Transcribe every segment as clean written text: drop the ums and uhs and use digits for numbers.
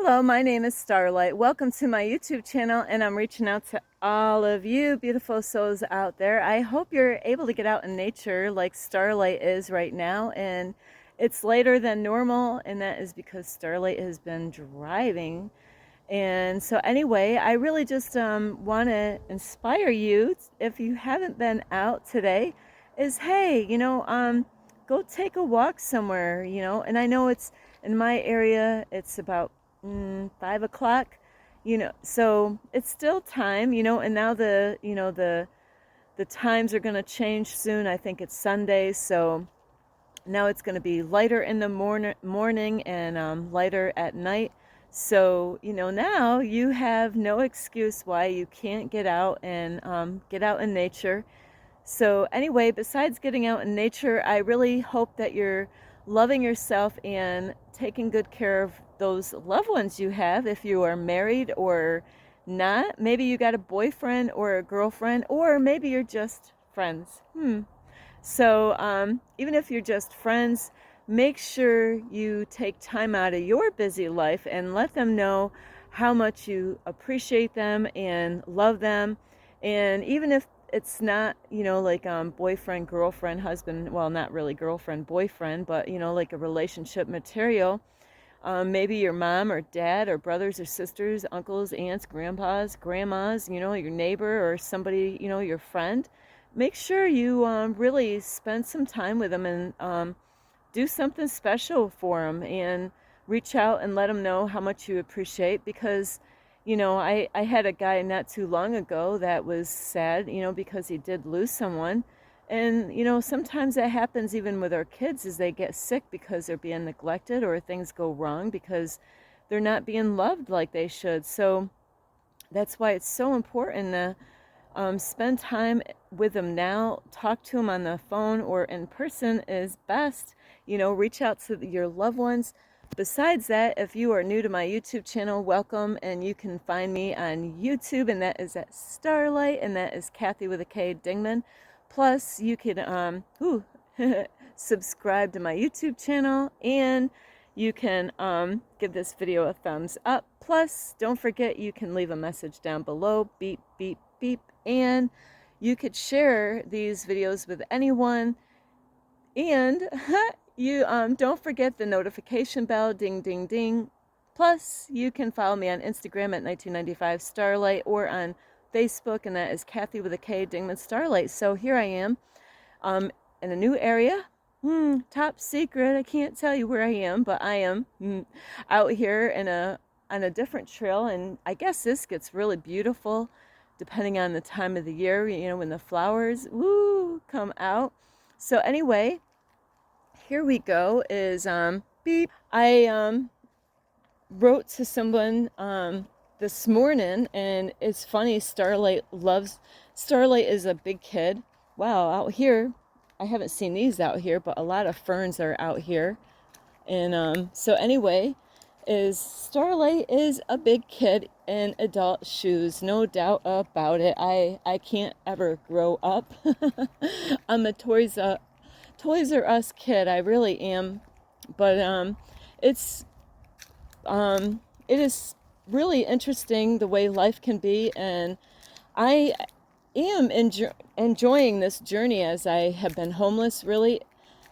Hello, my name is Starlight. Welcome to my YouTube channel, and I'm reaching out to all of you beautiful souls out there. I hope you're able to get out in nature like Starlight is right now, and it's later than normal, and that is because Starlight has been driving. And so anyway, I really just want to inspire you, if you haven't been out today, is hey, go take a walk somewhere, and I know it's in my area, it's about 5 o'clock, so it's still time, and now the times are going to change soon. I think it's Sunday, so now it's going to be lighter in the morning and lighter at night. So, now you have no excuse why you can't get out and get out in nature. So anyway, besides getting out in nature, I really hope that you're loving yourself and taking good care of those loved ones you have. If you are married or not, maybe you got a boyfriend or a girlfriend, or maybe you're just friends. So even if you're just friends, make sure you take time out of your busy life and let them know how much you appreciate them and love them. And even if it's not, like boyfriend, girlfriend, husband, well, not really girlfriend, boyfriend, but, like a relationship material, maybe your mom or dad or brothers or sisters, uncles, aunts, grandpas, grandmas, your neighbor or somebody, your friend. Make sure you really spend some time with them and do something special for them and reach out and let them know how much you appreciate, because I had a guy not too long ago that was sad, because he did lose someone. And sometimes that happens even with our kids, as they get sick because they're being neglected or things go wrong because they're not being loved like they should. So that's why it's so important to spend time with them now. Talk to them on the phone or in person is best. Reach out to your loved ones. Besides that, if you are new to my YouTube channel, welcome, and you can find me on YouTube, and that is at Starlight, and that is Kathy with a K Dingman. Plus, you can subscribe to my YouTube channel, and you can give this video a thumbs up. Plus, don't forget, you can leave a message down below, beep, beep, beep, and you could share these videos with anyone. And you don't forget the notification bell, ding, ding, ding. Plus, you can follow me on Instagram at 1995 Starlight, or on Facebook, and that is Kathy with a K Dingman Starlight. So here I am in a new area. Top secret. I can't tell you where I am, but I am out here on a different trail, and I guess this gets really beautiful depending on the time of the year, when the flowers come out. So anyway, here we go. Is beep. I wrote to someone this morning, and it's funny. Starlight is a big kid. Wow, out here, I haven't seen these out here, but a lot of ferns are out here. And so anyway, Starlight is a big kid in adult shoes, no doubt about it. I can't ever grow up. I'm a Toys R Us kid, I really am. But it's it is really interesting the way life can be, and I am enjoying this journey, as I have been homeless. Really,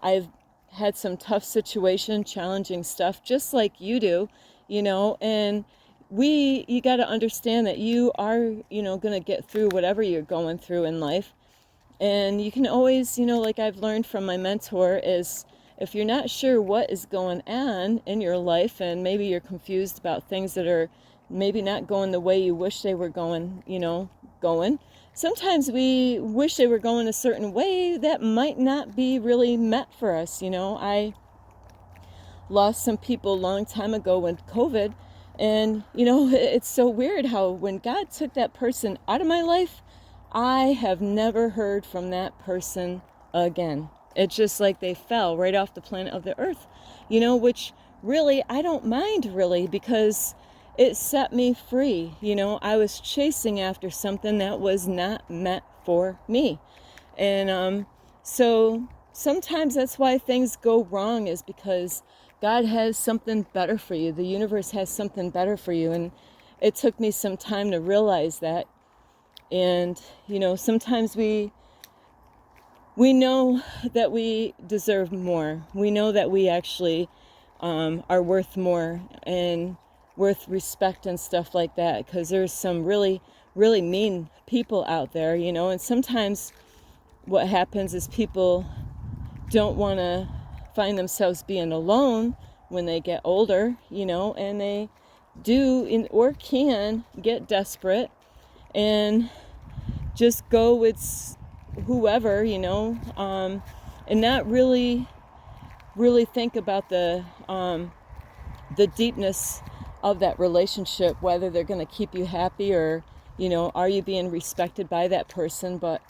I've had some tough situation, challenging stuff, just like you do, and you got to understand that you are, going to get through whatever you're going through in life. And you can always, like I've learned from my mentor, is if you're not sure what is going on in your life, and maybe you're confused about things that are maybe not going the way you wish they were going, sometimes we wish they were going a certain way that might not be really meant for us. I lost some people a long time ago with COVID, and it's so weird how when God took that person out of my life, I have never heard from that person again. It's just like they fell right off the planet of the earth, which really I don't mind, really, because it set me free. I was chasing after something that was not meant for me. And so sometimes that's why things go wrong, is because God has something better for you. The universe has something better for you. And it took me some time to realize that. And, you know, sometimes we know that we deserve more. We know that we actually are worth more and worth respect and stuff like that, because there's some really, really mean people out there, you know. And sometimes what happens is people don't want to find themselves being alone when they get older, you know, and they do or can get desperate and just go with whoever, you know, and not really think about the deepness of that relationship, whether they're going to keep you happy or, you know, are you being respected by that person. But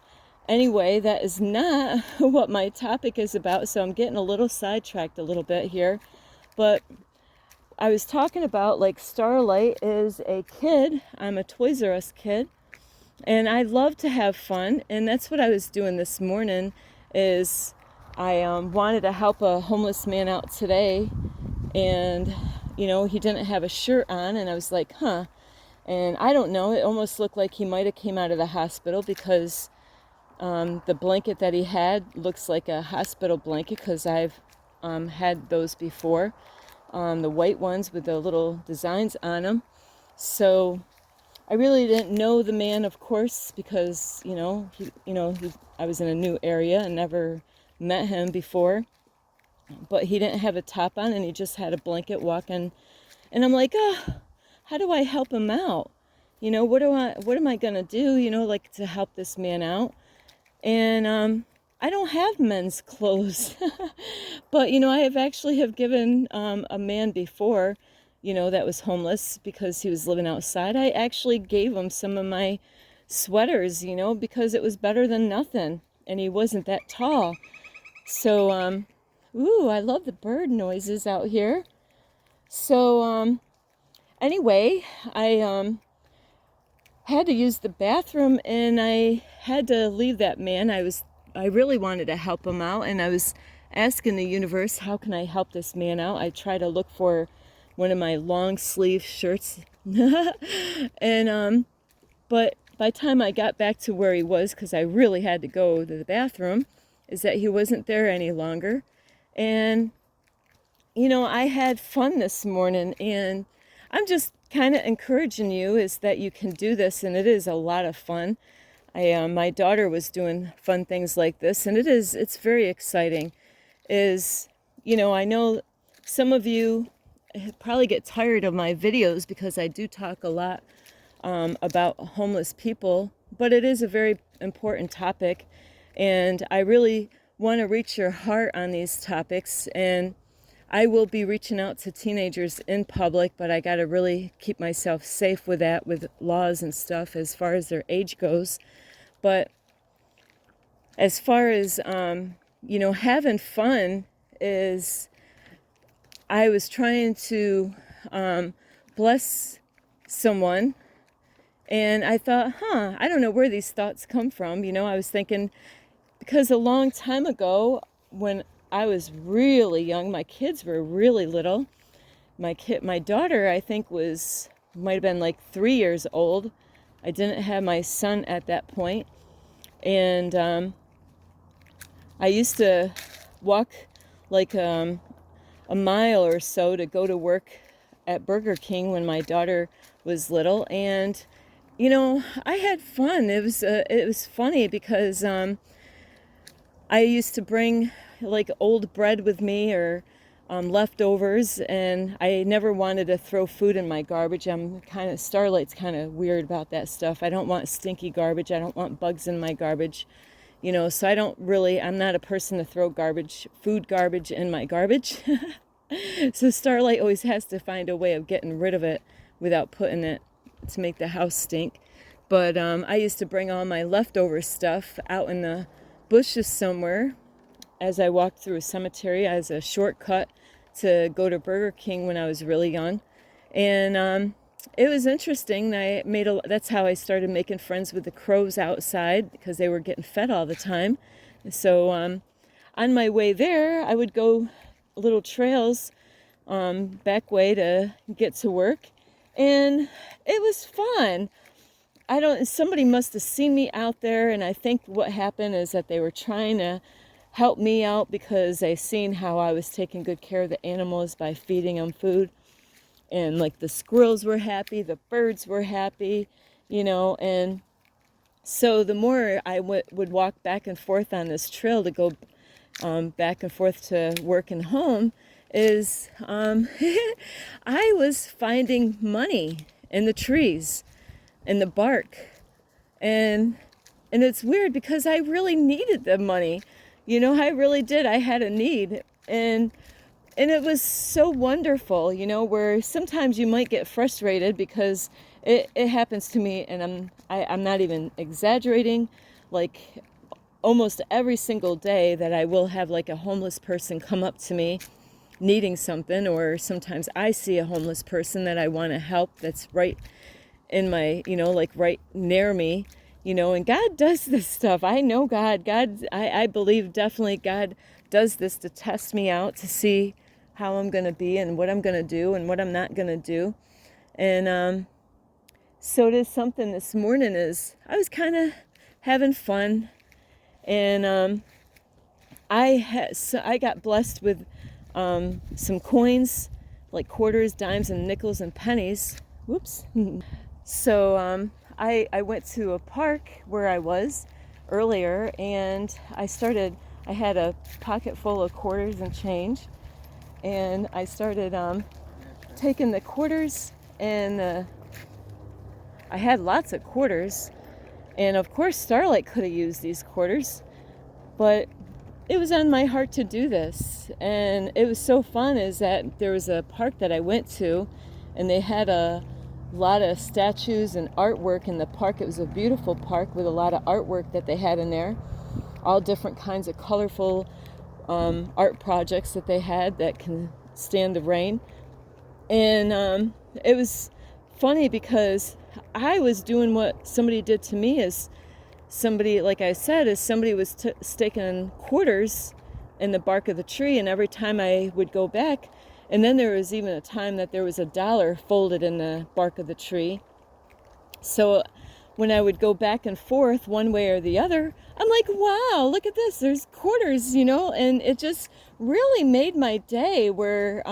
anyway, that is not what my topic is about, so I'm getting a little sidetracked a little bit here. But I was talking about, like, Starlight is a kid. I'm a Toys R Us kid, and I love to have fun, and that's what I was doing this morning. Is I wanted to help a homeless man out today, and, you know, he didn't have a shirt on, and I was like, huh. And I don't know, it almost looked like he might have came out of the hospital, because the blanket that he had looks like a hospital blanket, because I've had those before, the white ones with the little designs on them. So I really didn't know the man, of course, because, you know, I was in a new area and never met him before. But he didn't have a top on, and he just had a blanket walking. And I'm like, oh, how do I help him out? You know, what am I gonna do, you know, like, to help this man out? And I don't have men's clothes. But, you know, I have given a man before, you know, that was homeless because he was living outside. I actually gave him some of my sweaters, you know, because it was better than nothing, and he wasn't that tall. So ooh, I love the bird noises out here. So anyway, I had to use the bathroom, and I had to leave that man. I really wanted to help him out, and I was asking the universe, how can I help this man out? I try to look for one of my long sleeve shirts. And but by the time I got back to where he was, because I really had to go to the bathroom, is that he wasn't there any longer. And, you know, I had fun this morning, and I'm just kind of encouraging you is that you can do this, and it is a lot of fun. My daughter was doing fun things like this, and it's very exciting. You know, I know some of you probably get tired of my videos because I do talk a lot about homeless people, but it is a very important topic, and I really want to reach your heart on these topics. And I will be reaching out to teenagers in public, but I got to really keep myself safe with that, with laws and stuff as far as their age goes. But as far as, you know, having fun is, I was trying to bless someone, and I thought, I don't know where these thoughts come from. You know, I was thinking, because a long time ago, when I was really young, my kids were really little. My daughter, I think, might have been like 3 years old. I didn't have my son at that point. And I used to walk like a mile or so to go to work at Burger King when my daughter was little. And, you know, I had fun. It was funny because I used to bring like old bread with me, or leftovers, and I never wanted to throw food in my garbage. Starlight's kind of weird about that stuff. I don't want stinky garbage. I don't want bugs in my garbage, you know, so I'm not a person to throw food garbage in my garbage. So Starlight always has to find a way of getting rid of it without putting it to make the house stink. But I used to bring all my leftover stuff out in the bushes somewhere as I walked through a cemetery as a shortcut to go to Burger King when I was really young. And it was interesting. That's how I started making friends with the crows outside, because they were getting fed all the time. So on my way there, I would go little trails back way to get to work. And it was fun. Somebody must have seen me out there, and I think what happened is that they were trying to help me out because they seen how I was taking good care of the animals by feeding them food. And like the squirrels were happy, the birds were happy, and so the more I would walk back and forth on this trail to go back and forth to work and home, is I was finding money in the trees, in the bark, and it's weird because I really needed the money, I really did. I had a need, and it was so wonderful, where sometimes you might get frustrated because it happens to me, and I'm not even exaggerating, like almost every single day that I will have like a homeless person come up to me needing something, or sometimes I see a homeless person that I want to help that's right in my, like right near me, and God does this stuff. I know I believe definitely God does this to test me out, to see how I'm going to be and what I'm going to do and what I'm not going to do. And so it is something this morning is I was kind of having fun, and I got blessed with some coins, like quarters, dimes, and nickels and pennies. Whoops. So I went to a park where I was earlier, and I had a pocket full of quarters and change, and I started taking the quarters, and I had lots of quarters, and of course Starlight could have used these quarters, but it was on my heart to do this. And it was so fun is that there was a park that I went to, and they had a lot of statues and artwork in the park. It was a beautiful park with a lot of artwork that they had in there, all different kinds of colorful art projects that they had that can stand the rain. And it was funny because I was doing what somebody did to me. Is somebody, like I said, is somebody was staking quarters in the bark of the tree, and every time I would go back, and then there was even a time that there was $1 folded in the bark of the tree. So when I would go back and forth one way or the other, I'm like, wow, look at this, there's quarters, and it just really made my day, where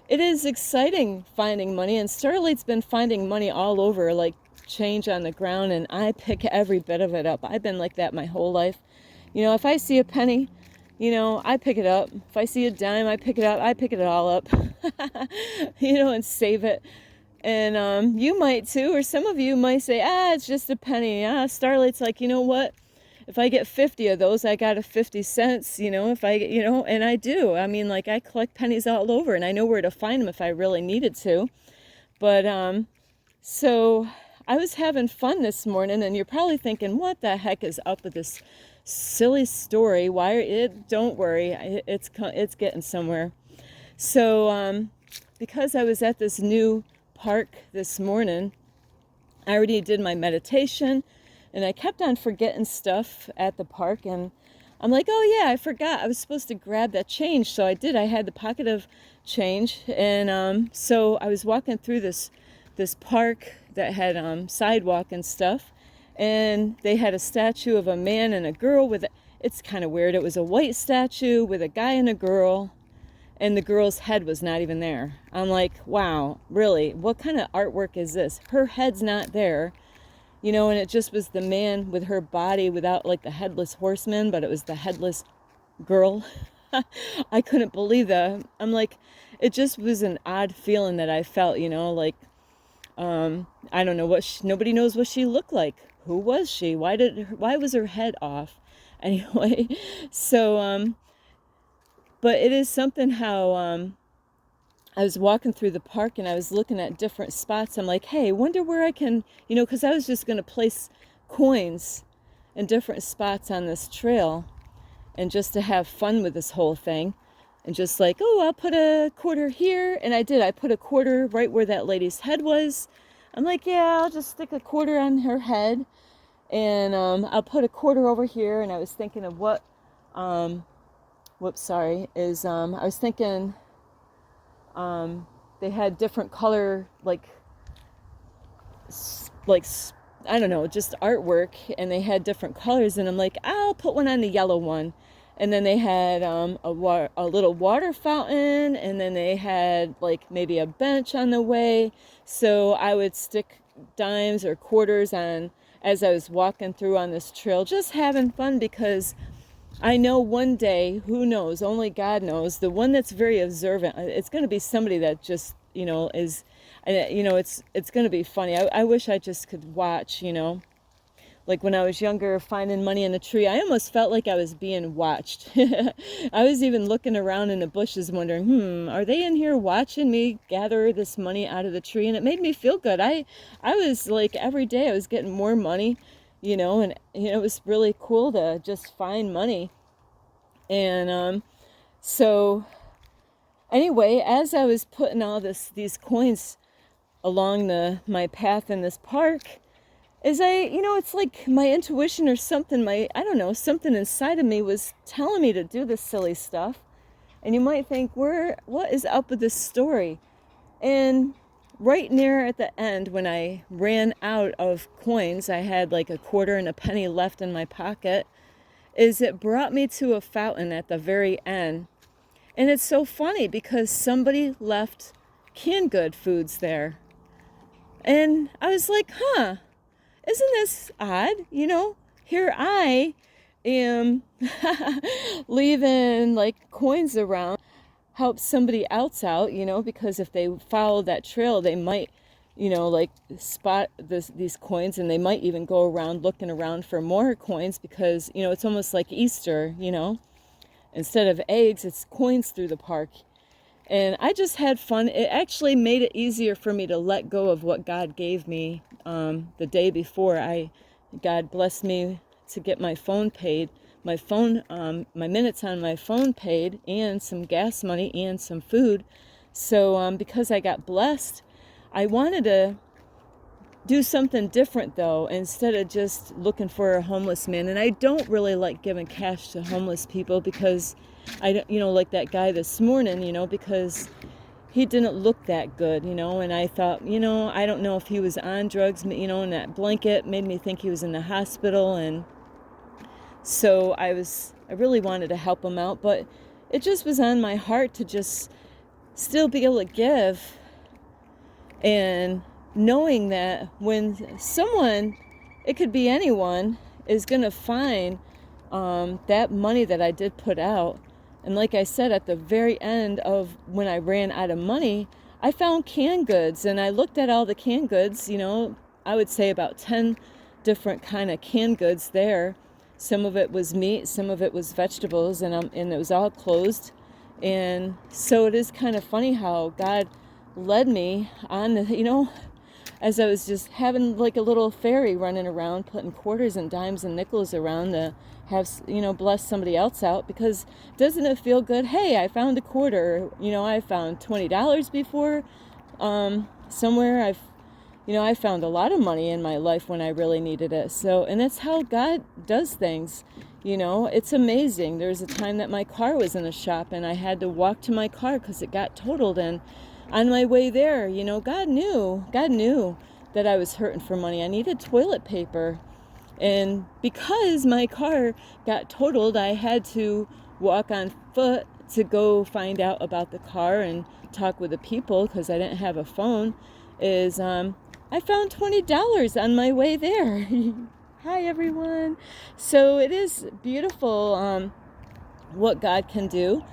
it is exciting finding money. And Starlight's been finding money all over, like change on the ground, and I pick every bit of it up. I've been like that my whole life. If I see a penny, I pick it up. If I see a dime, I pick it up. I pick it all up, and save it. And you might too, or some of you might say, it's just a penny. Starlight's like, you know what? If I get 50 of those, I got a 50 cents, if I, and I do. I mean, like, I collect pennies all over, and I know where to find them if I really needed to. But, so I was having fun this morning, and you're probably thinking, what the heck is up with this silly story? Don't worry, it's getting somewhere. So, because I was at this new park this morning, I already did my meditation, and I kept on forgetting stuff at the park, and I'm like, oh yeah, I forgot. I was supposed to grab that change, so I did. I had the pocket of change, and so I was walking through this park that had sidewalk and stuff, and they had a statue of a man and a girl it's kind of weird. It was a white statue with a guy and a girl, and the girl's head was not even there. I'm like, wow, really? What kind of artwork is this? Her head's not there. And it just was the man with her body without, like, the headless horseman, but it was the headless girl. I couldn't believe that. I'm like, it just was an odd feeling that I felt, like, I don't know nobody knows what she looked like. Who was she? Why was her head off? Anyway, so, but it is something how, I was walking through the park, and I was looking at different spots. I'm like, hey, wonder where I can, because I was just going to place coins in different spots on this trail, and just to have fun with this whole thing. And just like, oh, I'll put a quarter here. And I did. I put a quarter right where that lady's head was. I'm like, yeah, I'll just stick a quarter on her head. And I'll put a quarter over here. And I was thinking of I was thinking, they had different color, like I don't know, just artwork, and they had different colors, and I'm like, I'll put one on the yellow one. And then they had a little water fountain, and then they had like maybe a bench on the way. So I would stick dimes or quarters on as I was walking through on this trail, just having fun, because I know one day, who knows, only God knows, the one that's very observant, it's going to be somebody that just, is, it's going to be funny. I wish I just could watch, like when I was younger, finding money in a tree, I almost felt like I was being watched. I was even looking around in the bushes wondering, are they in here watching me gather this money out of the tree? And it made me feel good. I was like, every day I was getting more money, and it was really cool to just find money. And so anyway, as I was putting all these coins along my path in this park, is it's like my intuition or something, I don't know, something inside of me was telling me to do this silly stuff. And you might think, what is up with this story? And right near at the end, when I ran out of coins, I had like a quarter and a penny left in my pocket, it brought me to a fountain at the very end. And it's so funny because somebody left canned good foods there. And I was like, isn't this odd? Here I am leaving like coins around, help somebody else out, because if they follow that trail, they might, like spot these coins, and they might even go around looking around for more coins, because, it's almost like Easter, instead of eggs, it's coins through the park. And I just had fun. It actually made it easier for me to let go of what God gave me the day before. God blessed me to get my phone paid, my minutes on my phone paid, and some gas money and some food. So because I got blessed, I wanted to do something different, though, instead of just looking for a homeless man. And I don't really like giving cash to homeless people, because I don't, like that guy this morning, because he didn't look that good, and I thought, I don't know if he was on drugs, and that blanket made me think he was in the hospital. And so I really wanted to help him out, but it just was on my heart to just still be able to give. And knowing that when someone, it could be anyone, is going to find that money that I did put out. And like I said, at the very end of when I ran out of money, I found canned goods, and I looked at all the canned goods, I would say about 10 different kind of canned goods there. Some of it was meat, some of it was vegetables, and it was all closed. And so it is kind of funny how God led me on, as I was just having like a little fairy running around, putting quarters and dimes and nickels around to have, bless somebody else out. Because doesn't it feel good? Hey, I found a quarter. I found $20 before. Somewhere I found a lot of money in my life when I really needed it. So, and that's how God does things. It's amazing. There was a time that my car was in a shop, and I had to walk to my car because it got totaled. And on my way there, God knew that I was hurting for money. I needed toilet paper. And because my car got totaled, I had to walk on foot to go find out about the car and talk with the people, because I didn't have a phone. I found $20 on my way there. Hi, everyone. So it is beautiful what God can do.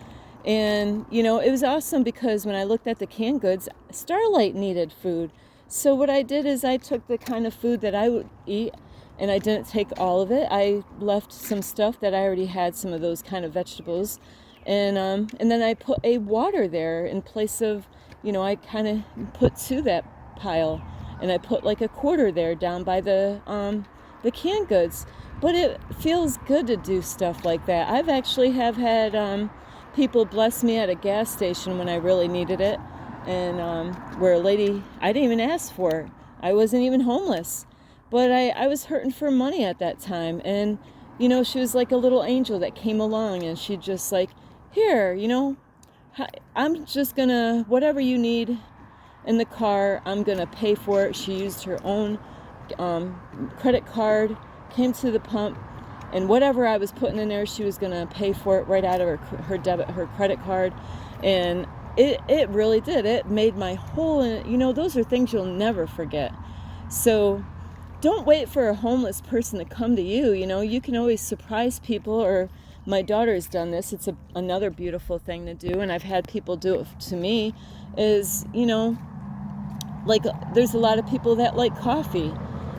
And, it was awesome, because when I looked at the canned goods, Starlight needed food. So what I did is I took the kind of food that I would eat, and I didn't take all of it. I left some stuff that I already had, some of those kind of vegetables. And then I put a water there in place of, I kind of put to that pile. And I put like a quarter there down by the canned goods. But it feels good to do stuff like that. I've actually have had people bless me at a gas station when I really needed it. And where a lady, I didn't even ask for it. I wasn't even homeless. But I was hurting for money at that time. And, she was like a little angel that came along, and she just like, here, I'm just gonna, whatever you need in the car, I'm gonna pay for it. She used her own credit card, came to the pump, and whatever I was putting in there, she was gonna pay for it right out of her credit card. And it really did. It made my whole, those are things you'll never forget. So don't wait for a homeless person to come to you. You can always surprise people, or my daughter's done this. It's another beautiful thing to do, and I've had people do it to me, is, like, there's a lot of people that like coffee.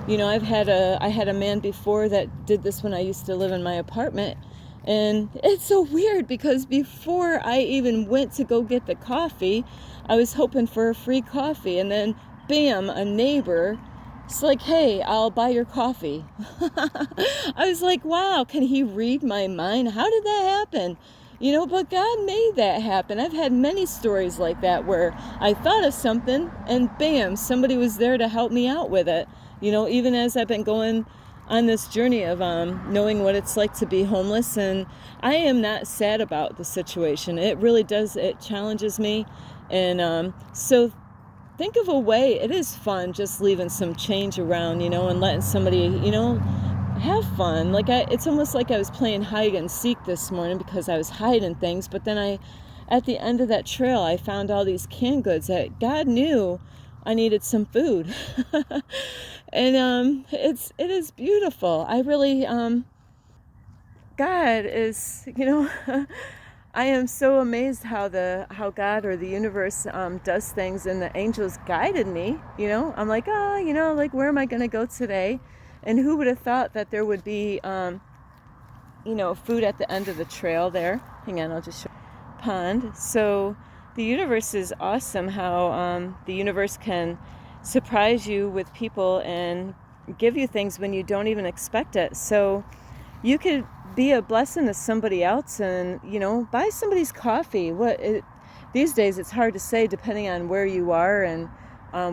I had a man before that did this when I used to live in my apartment. And it's so weird because before I even went to go get the coffee, I was hoping for a free coffee. And then, bam, a neighbor, it's like, hey, I'll buy your coffee. I was like, wow, can he read my mind? How did that happen? But God made that happen. I've had many stories like that where I thought of something and bam, somebody was there to help me out with it. Even as I've been going on this journey of knowing what it's like to be homeless, and I am not sad about the situation. It really does, it challenges me. And so think of a way. It is fun just leaving some change around, and letting somebody, have fun. Like, it's almost like I was playing hide and seek this morning because I was hiding things, but then at the end of that trail, I found all these canned goods that God knew I needed some food. And it is beautiful. I really God is, I am so amazed how God or the universe does things, and the angels guided me. I'm like, like, where am I going to go today? And who would have thought that there would be food at the end of the trail there. Hang on, I'll just show pond. So the universe is awesome, how the universe can surprise you with people and give you things when you don't even expect it. So you could be a blessing to somebody else and, buy somebody's coffee. These days it's hard to say depending on where you are and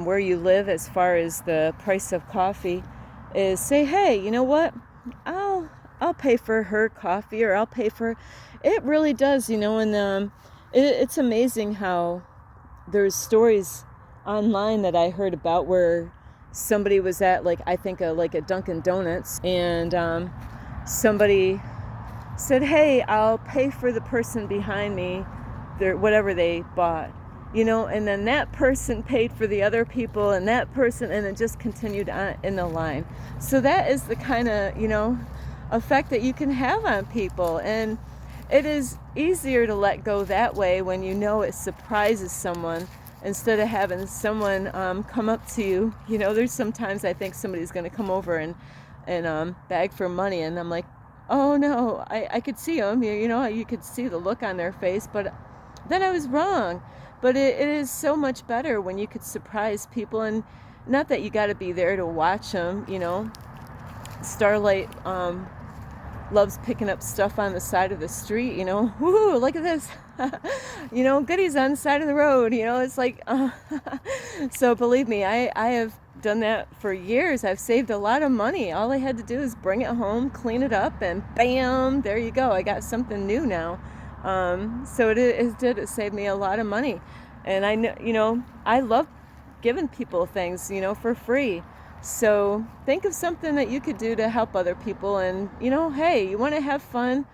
where you live as far as the price of coffee, is say, hey, you know what? I'll pay for her coffee, or I'll pay for it. Really does, and it's amazing how there's stories online that I heard about where somebody was at, like, I think like a Dunkin' Donuts, and somebody said, hey, I'll pay for the person behind me whatever they bought, and then that person paid for the other people, and that person, and it just continued on in the line. So that is the kind of effect that you can have on people, and it is easier to let go that way when it surprises someone, instead of having someone come up to you. There's sometimes I think somebody's going to come over and beg for money, and I'm like, oh no, I could see them, you could see the look on their face, but then I was wrong. But it is so much better when you could surprise people, and not that you got to be there to watch them. Starlight loves picking up stuff on the side of the street, woohoo, look at this, goodies on the side of the road, it's like, so believe me, I have done that for years. I've saved a lot of money. All I had to do is bring it home, clean it up, and bam, there you go. I got something new now. So it saved me a lot of money. And I know, I love giving people things, for free. So think of something that you could do to help other people, and, hey, you want to have fun,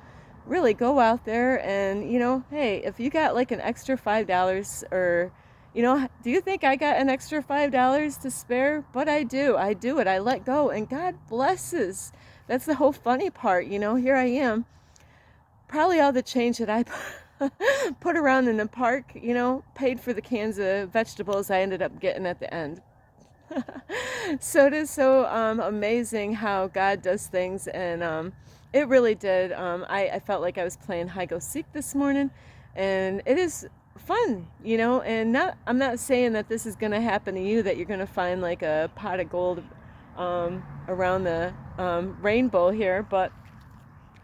really go out there and, hey, if you got like an extra $5, or, do you think I got an extra $5 to spare? But I do it. I let go, and God blesses. That's the whole funny part. Here I am, probably all the change that I put around in the park, paid for the cans of vegetables I ended up getting at the end. So it is so amazing how God does things, and it really did. I felt like I was playing hide-go-seek this morning, and it is fun, and I'm not saying that this is going to happen to you, that you're going to find like a pot of gold around the rainbow here, but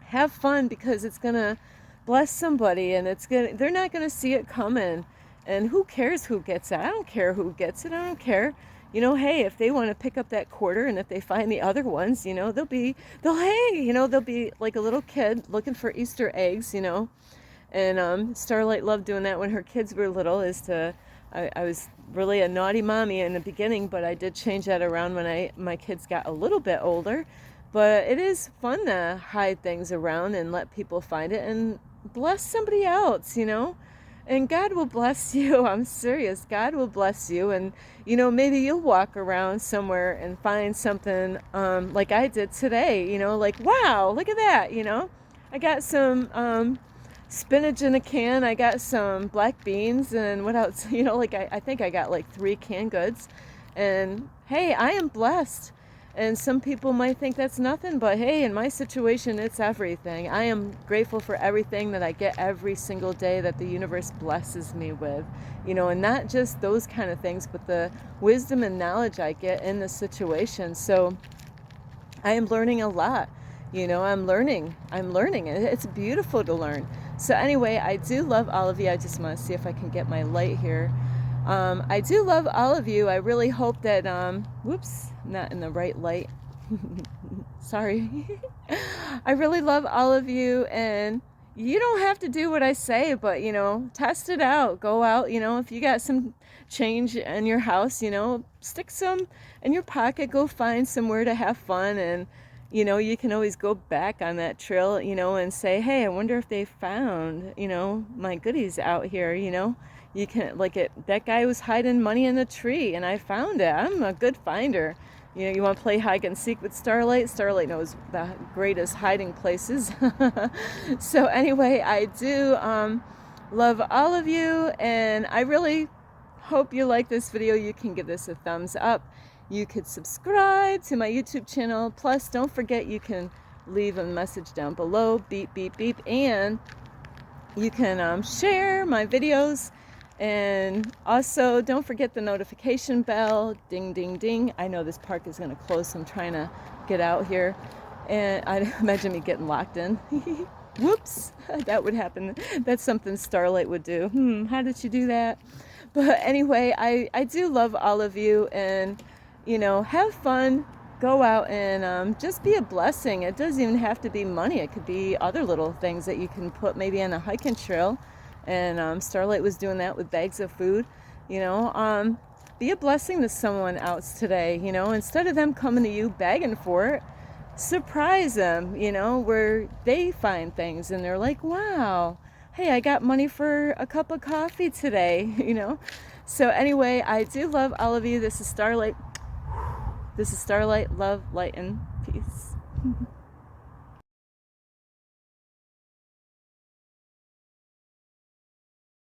have fun, because it's going to bless somebody, and they're not going to see it coming. And who cares who gets it? I don't care who gets it. I don't care. Hey, if they want to pick up that quarter, and if they find the other ones, they'll be like a little kid looking for Easter eggs, And Starlight loved doing that when her kids were little. I was really a naughty mommy in the beginning, but I did change that around when my kids got a little bit older. But it is fun to hide things around and let people find it and bless somebody else, you know? And God will bless you. I'm serious. God will bless you. And, you know, maybe you'll walk around somewhere and find something like I did today, you know, like, wow, look at that, you know. I got some spinach in a can. I got some black beans and what else? You know, like I think I got like 3 canned goods. And hey, I am blessed. And some people might think that's nothing, but hey, in my situation, it's everything. I am grateful for everything that I get every single day that the universe blesses me with, you know, and not just those kind of things, but the wisdom and knowledge I get in the situation. So I am learning a lot, you know, I'm learning. It's beautiful to learn. So anyway, I do love all of you. I just want to see if I can get my light here. I do love all of you. I really hope that, whoops, not in the right light. Sorry. I really love all of you, and you don't have to do what I say, but, you know, test it out. Go out, you know, if you got some change in your house, you know, stick some in your pocket, go find somewhere to have fun, and, you know, you can always go back on that trail, you know, and say, hey, I wonder if they found, you know, my goodies out here, you know. You can, like, that guy was hiding money in a tree and I found it. I'm a good finder. You know, you want to play hide and seek with Starlight? Starlight knows the greatest hiding places. So anyway, I do love all of you, and I really hope you like this video. You can give this a thumbs up. You could subscribe to my YouTube channel. Plus, don't forget you can leave a message down below, beep, beep, beep, and you can share my videos. And also, don't forget the notification bell, ding, ding, ding. I know this park is going to close, so I'm trying to get out here. And I imagine me getting locked in. Whoops, that would happen. That's something Starlight would do. How did you do that? But anyway, I do love all of you, and, you know, have fun. Go out and just be a blessing. It doesn't even have to be money. It could be other little things that you can put maybe on a hiking trail. And Starlight was doing that with bags of food, you know. Be a blessing to someone else today, you know. Instead of them coming to you begging for it, surprise them, you know, where they find things and they're like, wow, hey, I got money for a cup of coffee today, you know. So anyway, I do love all of you. This is Starlight. Love, light, and peace.